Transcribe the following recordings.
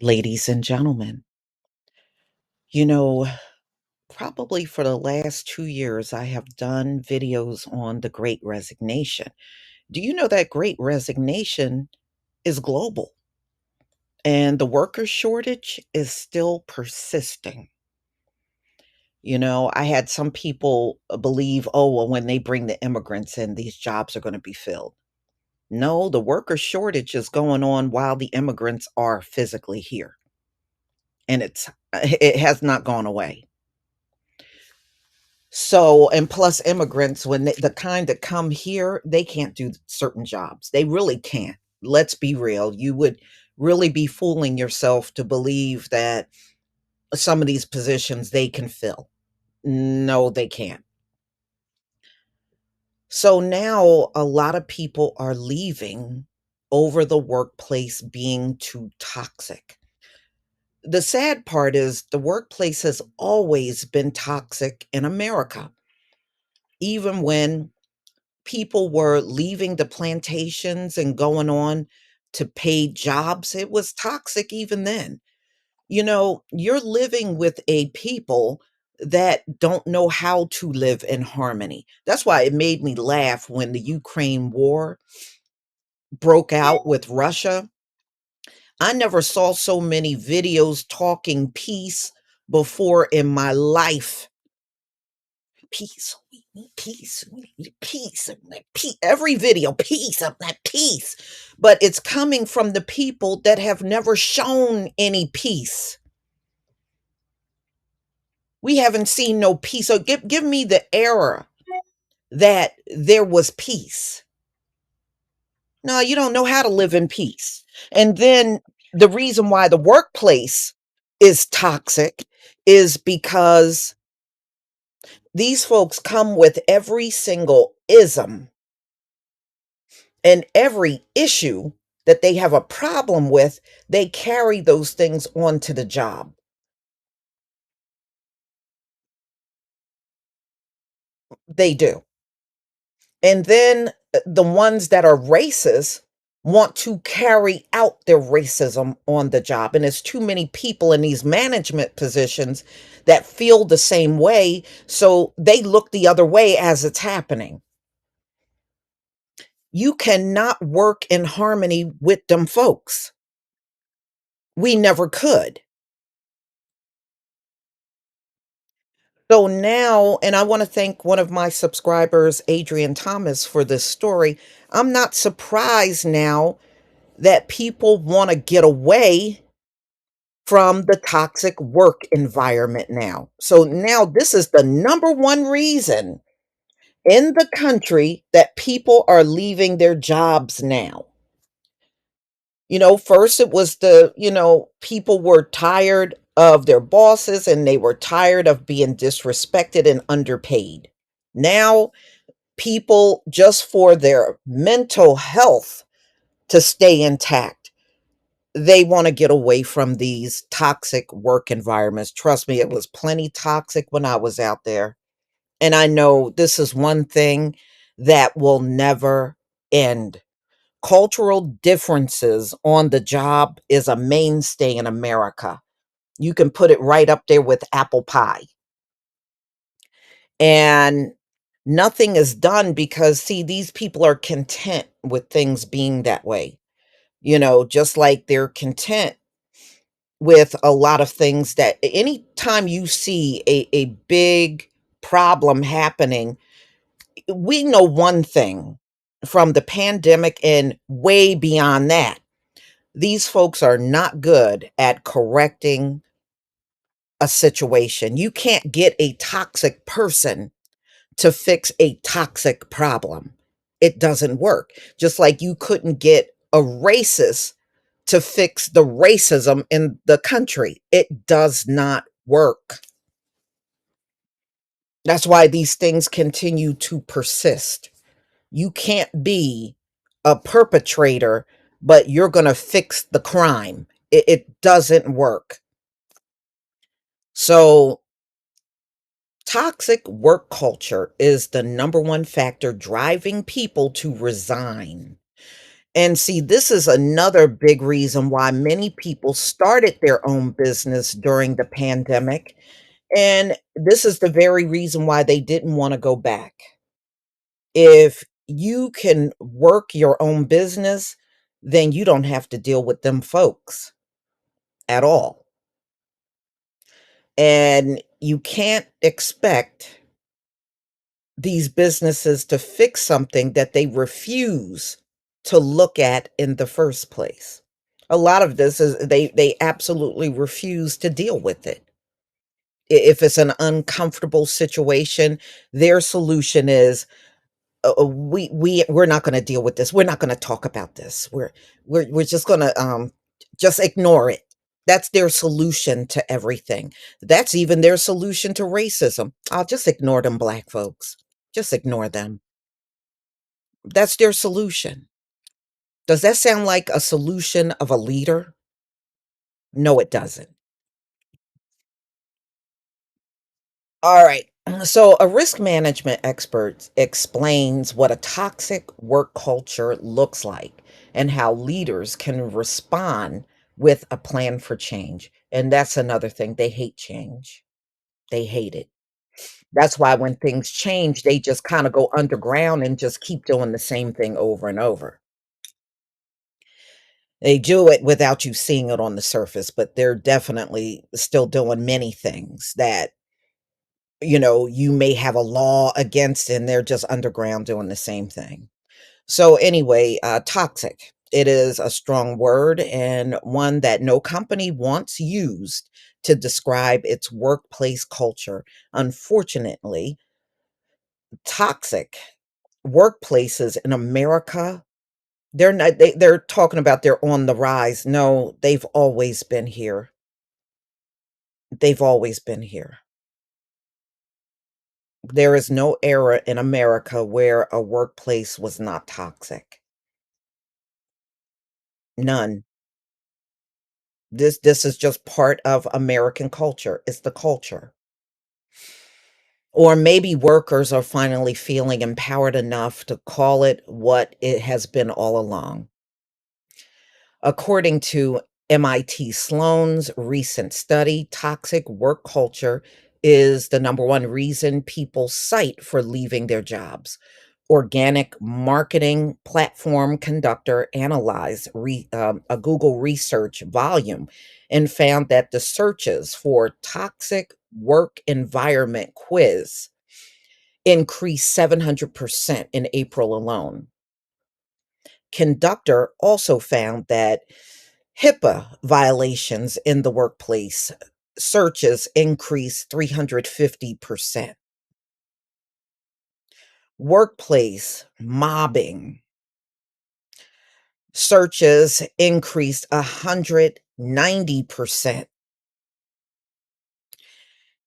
Ladies and gentlemen, you know, probably for the last 2 years, I have done videos on the Great Resignation. Do you know that Great Resignation is global and the worker shortage is still persisting? I had some people believe, oh, well, when they bring the immigrants in, these jobs are going to be filled. No, the worker shortage is going on while the immigrants are physically here, and it has not gone away. So, and plus immigrants, when the kind that come here, they can't do certain jobs. They really can't. Let's be real. You would really be fooling yourself to believe that some of these positions they can fill. No, they can't. So now a lot of people are leaving over the workplace being too toxic. The sad part is the workplace has always been toxic in America, even when people were leaving the plantations and going on to paid jobs. It was toxic even then. You're living with a people that don't know how to live in harmony. That's why it made me laugh when the Ukraine war broke out with Russia. I never saw so many videos talking peace before in my life. Peace, we need peace, we need peace, and like peace. Every video, peace, of that peace. But it's coming from the people that have never shown any peace. We haven't seen no peace. So give me the era that there was peace. No, you don't know how to live in peace. And then the reason why the workplace is toxic is because these folks come with every single ism and every issue that they have a problem with, they carry those things onto the job. They do. And then the ones that are racist want to carry out their racism on the job. And there's too many people in these management positions that feel the same way. So they look the other way as it's happening. You cannot work in harmony with them folks. We never could. So now, and I want to thank one of my subscribers, Adrian Thomas, for this story. I'm not surprised now that people want to get away from the toxic work environment now. So now this is the number one reason in the country that people are leaving their jobs now. First it was people were tired of their bosses and they were tired of being disrespected and underpaid. Now, people, just for their mental health to stay intact, they want to get away from these toxic work environments. Trust me, it was plenty toxic when I was out there. And I know this is one thing that will never end. Cultural differences on the job is a mainstay in America. You can put it right up there with apple pie. And nothing is done because, see, these people are content with things being that way. Just like they're content with a lot of things that anytime you see a big problem happening, we know one thing from the pandemic and way beyond that. These folks are not good at correcting a situation. You can't get a toxic person to fix a toxic problem. It doesn't work. Just like you couldn't get a racist to fix the racism in the country. It does not work. That's why these things continue to persist. You can't be a perpetrator, but you're going to fix the crime. It doesn't work. So, toxic work culture is the number one factor driving people to resign. And see, this is another big reason why many people started their own business during the pandemic, and this is the very reason why they didn't wanna go back. If you can work your own business, then you don't have to deal with them folks at all, and you can't expect these businesses to fix something that they refuse to look at in the first place. A lot of this is they absolutely refuse to deal with it. If it's an uncomfortable situation, their solution is, we're not gonna deal with this. We're not gonna talk about this. We're just gonna, just ignore it." That's their solution to everything. That's even their solution to racism. "I'll just ignore them black folks. Just ignore them." That's their solution. Does that sound like a solution of a leader? No, it doesn't. All right. So, a risk management expert explains what a toxic work culture looks like and how leaders can respond with a plan for change. And that's another thing. They hate change, they hate it. That's why when things change, they just kind of go underground and just keep doing the same thing over and over. They do it without you seeing it on the surface, but they're definitely still doing many things that, you may have a law against, and they're just underground doing the same thing. So anyway, toxic. It is a strong word and one that no company wants used to describe its workplace culture. Unfortunately, toxic workplaces in America, they're talking about they're on the rise. No, they've always been here. They've always been here. There is no era in America where a workplace was not toxic. None. This is just part of American culture. It's the culture. Or maybe workers are finally feeling empowered enough to call it what it has been all along. According to MIT Sloan's recent study, toxic work culture is the number one reason people cite for leaving their jobs. Organic marketing platform conductor analyzed a Google research volume and found that the searches for toxic work environment quiz increased 700% in April alone. Conductor also found that HIPAA violations in the workplace searches increased 350%. Workplace mobbing searches increased 190%.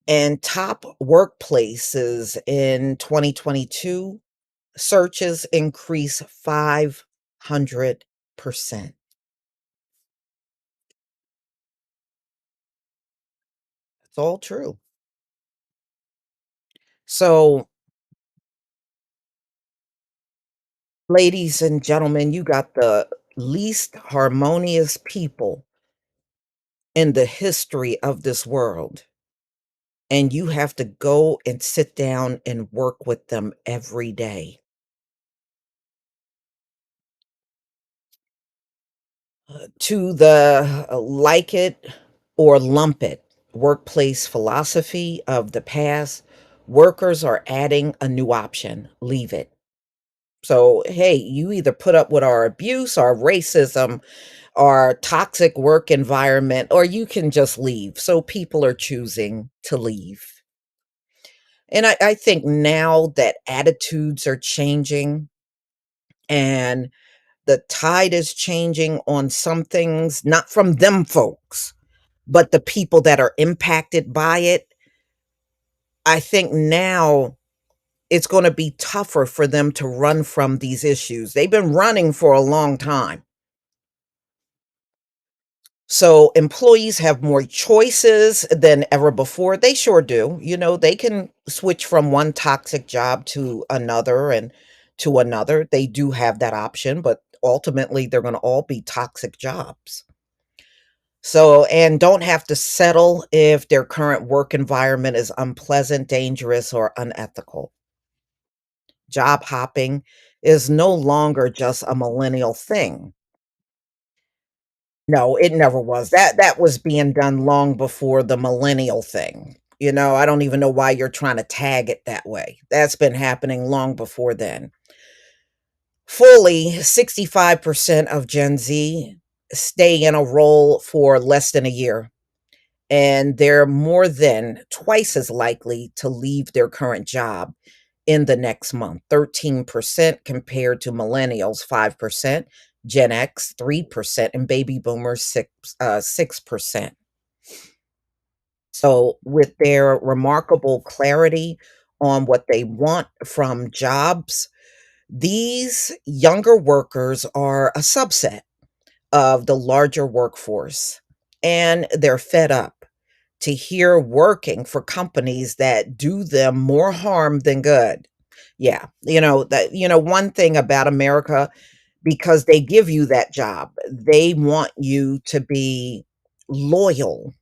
And top workplaces in 2022 searches increased 500%. It's all true. So, ladies and gentlemen, you got the least harmonious people in the history of this world, and you have to go and sit down and work with them every day. To the like it or lump it workplace philosophy of the past, workers are adding a new option: leave it. So, hey, you either put up with our abuse, our racism, our toxic work environment, or you can just leave. So people are choosing to leave. And I think now that attitudes are changing and the tide is changing on some things, not from them folks, but the people that are impacted by it, I think now it's going to be tougher for them to run from these issues. They've been running for a long time. So employees have more choices than ever before. They sure do. They can switch from one toxic job to another and to another. They do have that option, but ultimately they're gonna all be toxic jobs. So and don't have to settle if their current work environment is unpleasant, dangerous, or unethical. Job hopping is no longer just a millennial thing. No, it never was. That was being done long before the millennial thing. I don't even know why you're trying to tag it that way. That's been happening long before then. Fully 65% of Gen Z stay in a role for less than a year, and they're more than twice as likely to leave their current job in the next month. 13% compared to millennials, 5%, Gen X, 3%, and baby boomers, 6%. So, with their remarkable clarity on what they want from jobs, these younger workers are a subset of the larger workforce, and they're fed up to hear working for companies that do them more harm than good. Yeah, one thing about America, because they give you that job, they want you to be loyal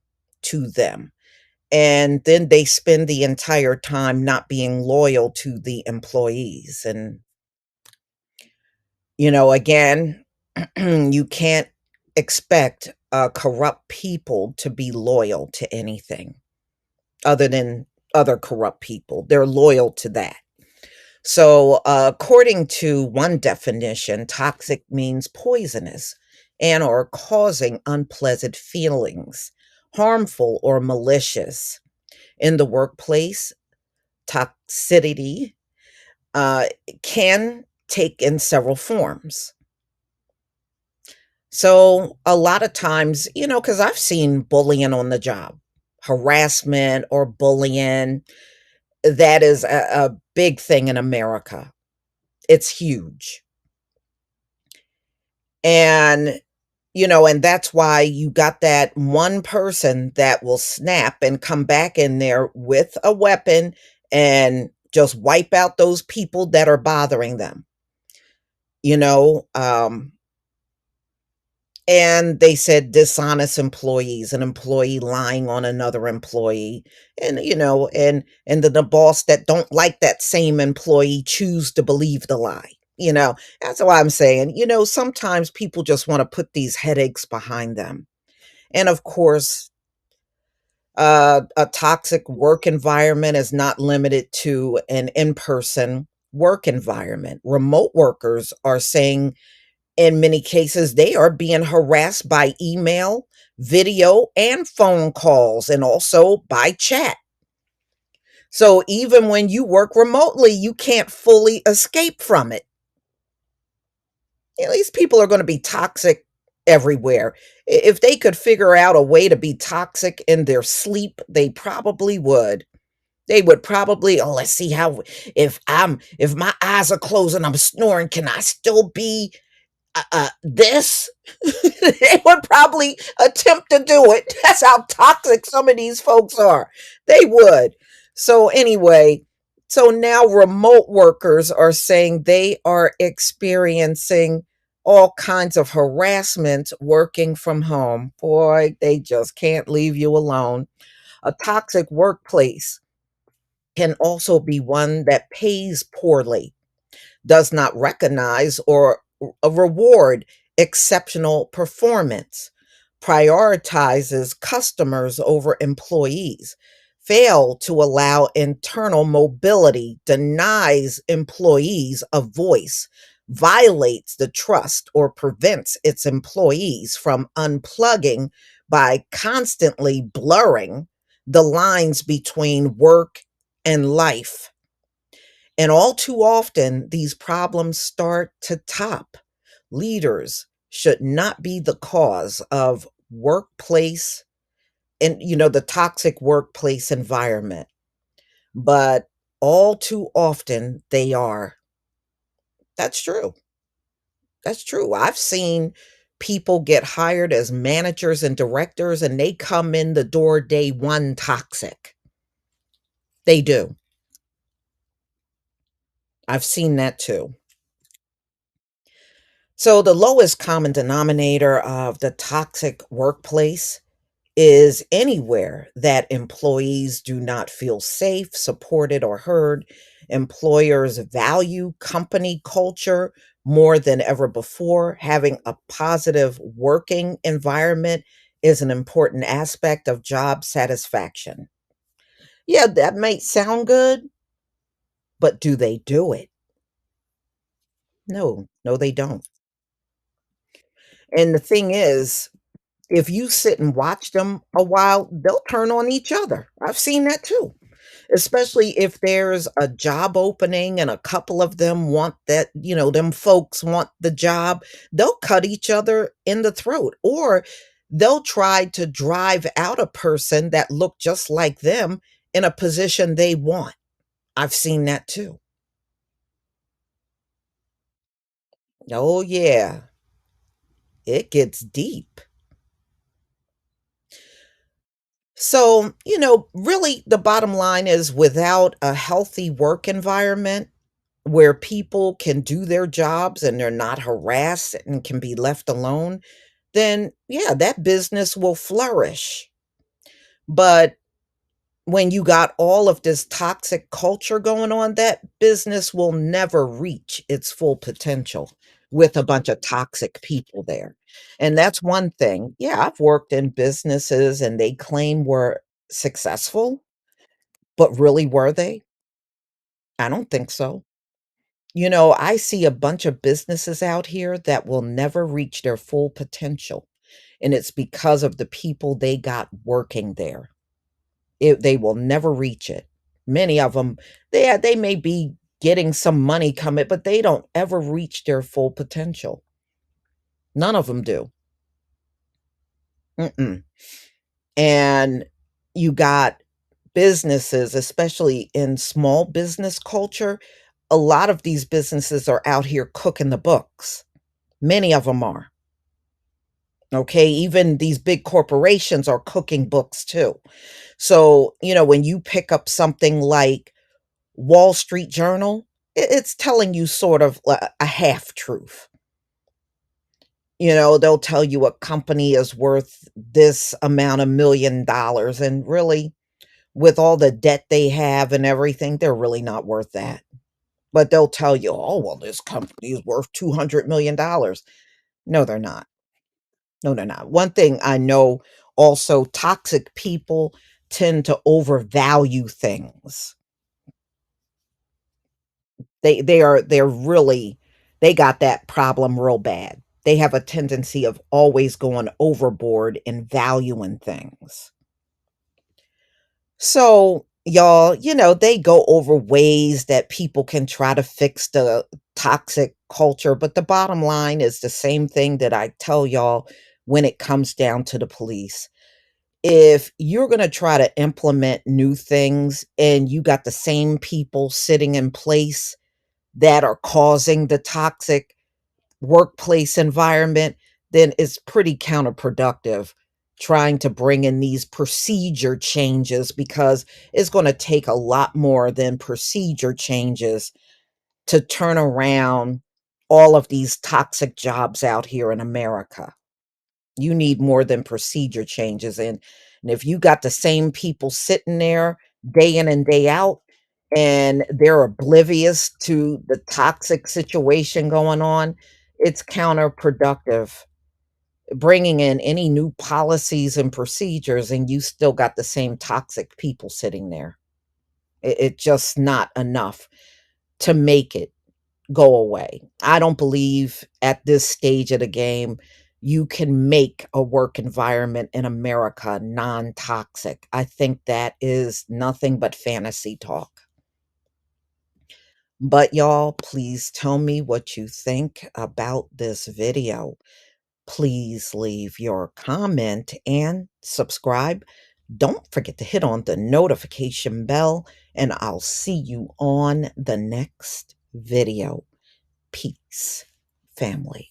to them. And then they spend the entire time not being loyal to the employees. And, again, you can't expect corrupt people to be loyal to anything other than other corrupt people. They're loyal to that. So, according to one definition, toxic means poisonous and or causing unpleasant feelings, harmful or malicious. In the workplace, toxicity uh, can take in several forms. So, a lot of times, because I've seen bullying on the job, harassment or bullying, that is a big thing in America. It's huge. And, and that's why you got that one person that will snap and come back in there with a weapon and just wipe out those people that are bothering them, you know? And they said dishonest employees, an employee lying on another employee, and and the boss that don't like that same employee choose to believe the lie. That's why I'm saying, sometimes people just want to put these headaches behind them. And of course, a toxic work environment is not limited to an in-person work environment. Remote workers are saying in many cases, they are being harassed by email, video, and phone calls, and also by chat. So even when you work remotely, you can't fully escape from it. These people are going to be toxic everywhere. If they could figure out a way to be toxic in their sleep, they probably would. They would probably, oh, let's see how if my eyes are closed and I'm snoring, can I still be this? They would probably attempt to do it. That's how toxic some of these folks are. They would. So, anyway, so now remote workers are saying they are experiencing all kinds of harassment working from home. Boy, they just can't leave you alone. A toxic workplace can also be one that pays poorly, does not recognize or reward exceptional performance, prioritizes customers over employees, fail to allow internal mobility, denies employees a voice, violates the trust or prevents its employees from unplugging by constantly blurring the lines between work and life. And all too often, these problems start to top. Leaders should not be the cause of workplace and, the toxic workplace environment, but all too often they are. That's true. That's true. I've seen people get hired as managers and directors, and they come in the door day one toxic. They do. I've seen that too. So, the lowest common denominator of the toxic workplace is anywhere that employees do not feel safe, supported, or heard. Employers value company culture more than ever before. Having a positive working environment is an important aspect of job satisfaction. Yeah, that might sound good, but do they do it? No, no, they don't. And the thing is, if you sit and watch them a while, they'll turn on each other. I've seen that too. Especially if there's a job opening and a couple of them want that, them folks want the job, they'll cut each other in the throat, or they'll try to drive out a person that looked just like them in a position they want. I've seen that too. Oh, yeah, it gets deep. So, really, the bottom line is without a healthy work environment, where people can do their jobs and they're not harassed and can be left alone, then yeah, that business will flourish. But when you got all of this toxic culture going on, that business will never reach its full potential with a bunch of toxic people there. And that's one thing. Yeah, I've worked in businesses and they claim we're successful, but really were they? I don't think so. I see a bunch of businesses out here that will never reach their full potential, and it's because of the people they got working there. They will never reach it. Many of them, they may be getting some money coming, but they don't ever reach their full potential. None of them do. Mm-mm. And you got businesses, especially in small business culture, a lot of these businesses are out here cooking the books. Many of them are. Okay, even these big corporations are cooking books too. So, when you pick up something like Wall Street Journal, it's telling you sort of a half truth. They'll tell you a company is worth this amount of $1,000,000, and really, with all the debt they have and everything, they're really not worth that. But they'll tell you, oh, well, this company is worth $200 million. No, they're not. No, they're not. One thing I know also, toxic people tend to overvalue things. They're really they got that problem real bad. They have a tendency of always going overboard in valuing things. So, y'all, they go over ways that people can try to fix the toxic culture, but the bottom line is the same thing that I tell y'all when it comes down to the police. If you're gonna try to implement new things and you got the same people sitting in place that are causing the toxic workplace environment, then it's pretty counterproductive trying to bring in these procedure changes, because it's gonna take a lot more than procedure changes to turn around all of these toxic jobs out here in America. You need more than procedure changes, and if you got the same people sitting there day in and day out, and they're oblivious to the toxic situation going on, it's counterproductive. Bringing in any new policies and procedures, and you still got the same toxic people sitting there. It just not enough to make it go away. I don't believe at this stage of the game you can make a work environment in America non-toxic. I think that is nothing but fantasy talk. But y'all, please tell me what you think about this video. Please leave your comment and subscribe. Don't forget to hit on the notification bell, and I'll see you on the next video. Peace, family.